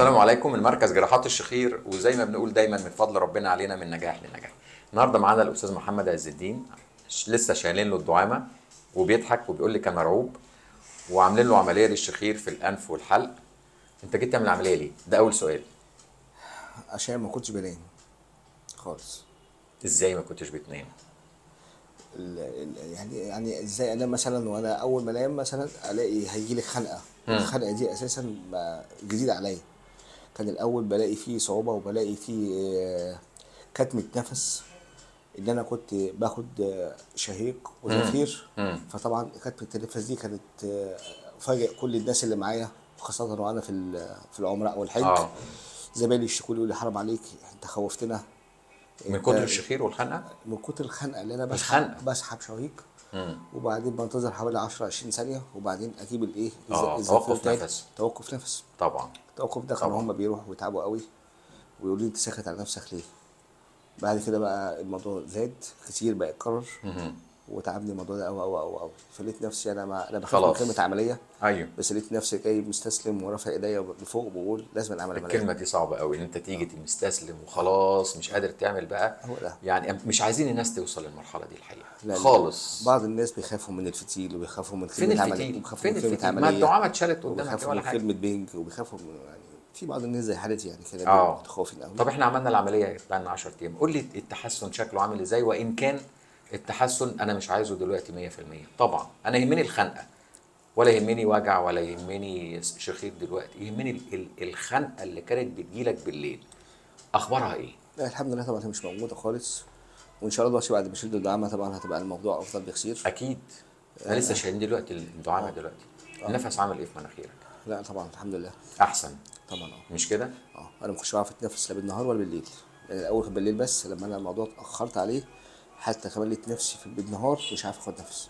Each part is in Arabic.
السلام عليكم. المركز جراحات الشخير، وزي ما بنقول دايما من فضل ربنا علينا من نجاح لنجاح. النهارده معانا الاستاذ محمد عز الدين، لسه شايلين له الدعامه وبيضحك وبيقول لي كان مرعوب، وعاملين له عمليه للشخير في الانف والحلق. انت جيت تعمل عمليه ليه؟ ده اول سؤال. عشان ما كنتش بنام خالص. ازاي ما كنتش بتنام؟ يعني ازاي انام مثلا وانا اول ما انام مثلا الاقي هيجيلي خنقه. الخنقه دي اساسا جديده عليا. كان الاول بلاقي فيه صعوبه وبلاقي فيه كتمه نفس، ان انا كنت باخد شهيق وزفير. فطبعا كتمه النفس دي كانت فاجئ كل الناس اللي معايا، خاصه وانا في العمره او الحج. زمايلي يشتكوا لي يقولوا لي حرام عليك انت خوفتنا من كتر الشخير والخنقه. من كتر الخنقه اللي انا بسحب شهيق. وبعدين بنتظر حوالي 10 20 ثانيه وبعدين اجيب الايه توقف نفس. توقف نفس طبعا. التوقف ده كانوا هم بيروحوا ويتعبوا قوي ويقولوا لي انت ساكت على نفسك ليه. بعد كده بقى الموضوع زاد كتير، بقى يتكرر وتعبني الموضوع ده قوي قوي قوي قوي. فلقيت نفسي انا بخاف من كلمه عمليه. ايوه. بس لقيت نفسي جاي مستسلم ورافع ايديا لفوق وبقول لازم اعمل عمليه. الكلمه دي صعبه قوي، ان انت تيجي مستسلم وخلاص مش قادر تعمل بقى. هو ده. يعني مش عايزين الناس توصل للمرحله دي الحقيقه. لا خالص. بعض الناس بيخافوا من الفتيل وبيخافوا من كلمه عمليه. فين الفتيل؟ ما الدعامه اتشالت قدامك ولا حاجه. كلمه بينج وبيخافوا يعني في بعض الناس زي حالتي يعني كده متخوفين قوي. طب احنا عملنا العمليه بقى لنا 10 ايام، قول لي التحسن شكله عامل ازاي؟ وان كان التحسن انا مش عايزه دلوقتي 100%. طبعا انا يهمني الخنقه، ولا يهمني وجع، ولا يهمني شخير دلوقتي، يهمني الخنقه اللي كانت بتجيلك بالليل، اخبارها ايه؟ لا الحمد لله طبعا هي مش موجوده خالص، وان شاء الله بعد ما اشيل الدعامه طبعا هتبقى الموضوع افضل بكثير. اكيد. انا لسه شايلين دلوقتي الدعامه دلوقتي. النفس عامل ايه في مناخيرك؟ لا طبعا الحمد لله احسن طبعا. مش كده؟ انا ما كنتش بعرف اتنفس لا بالنهار ولا بالليل. يعني الاول كان بالليل بس، لما انا الموضوع اتاخرت عليه حتى كمان لقيت نفسي بالنهار مش عارف اخد نفس.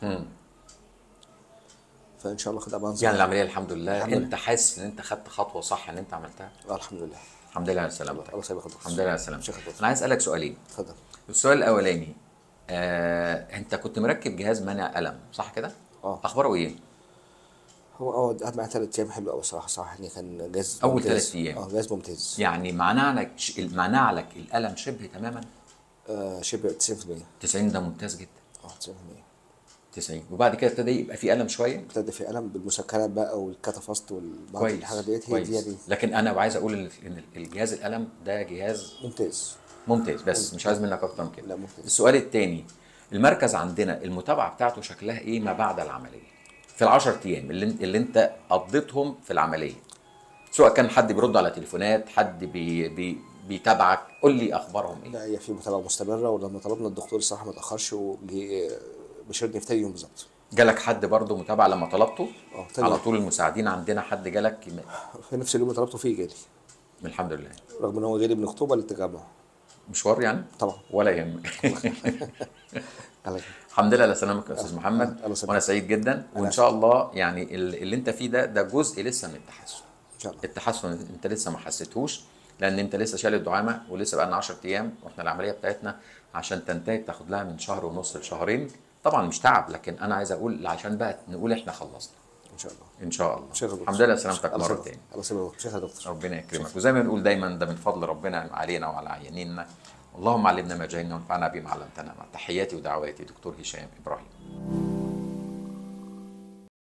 فان شاء الله كده بنصح. يعني العمليه الحمد لله انت حاسس ان انت خدت خطوه صح ان انت عملتها؟ الحمد لله. الحمد لله على سلامتك. الله يسلمك. الحمد لله على سلامتك. انا عايز اسالك سؤالين. اتفضل. السؤال الاولاني، انت كنت مركب جهاز منع الم صح كده؟ اخباره ايه؟ هو قعد معايا 3 ايام حلو قوي صراحه يعني كان جهاز اول 3 ايام جهاز ممتاز. يعني معناه لك الالم شبه تماما؟ شبه 90%. 90 ده ممتاز جدا. 90%. 90 وبعد كده ابتدى يبقى في الم شويه؟ ابتدى في الم بالمسكنات بقى والكاتافاست والبعض الحاجات ديت هي دي. لكن انا عايز اقول ان الجهاز الالم ده جهاز ممتاز بس مش عايز منك اكتر من كده. لا ممتاز. السؤال الثاني، المركز عندنا المتابعه بتاعته شكلها ايه ما بعد العمليه؟ في ال10 ايام اللي انت قضيتهم في العمليه، سواء كان حد بيرد على تليفونات، حد بيتابعك، قول لي اخبارهم ايه؟ لا هي في متابعه مستمره، ولما طلبنا الدكتور الصراحه ما اتاخرش وجي بشرني في تاني يوم بالظبط. جالك حد برضه متابعه لما طلبته؟ على طول المساعدين عندنا حد جالك؟ في نفس اليوم اللي طلبته فيه جالي. الحمد لله. رغم ان هو جالي من اكتوبر للتجمع. مشوار يعني؟ طبعا. ولا يهمك. الحمد لله على سلامتك يا استاذ محمد، وانا سعيد جدا. وان شاء الله يعني اللي انت فيه ده جزء لسه من التحسن. ان شاء الله. التحسن انت لسه ما حسيتهوش، لان انت لسه شايل الدعامه ولسه بقى لنا 10 ايام، واحنا العمليه بتاعتنا عشان تنتهي بتاخد لها من شهر ونص لشهرين. طبعا مش تعب، لكن انا عايز اقول عشان بقى نقول احنا خلصنا ان شاء الله. ان شاء الله. الحمد لله على سلامتك مره تاني. الله يسلمك. شكرا يا دكتور. ربنا يكرمك. وزي ما بنقول دايما ده من فضل ربنا علينا وعلى عيانينا. اللهم علمنا ما جهلنا وانفعنا بما علمتنا. مع تحياتي ودعواتي دكتور هشام ابراهيم.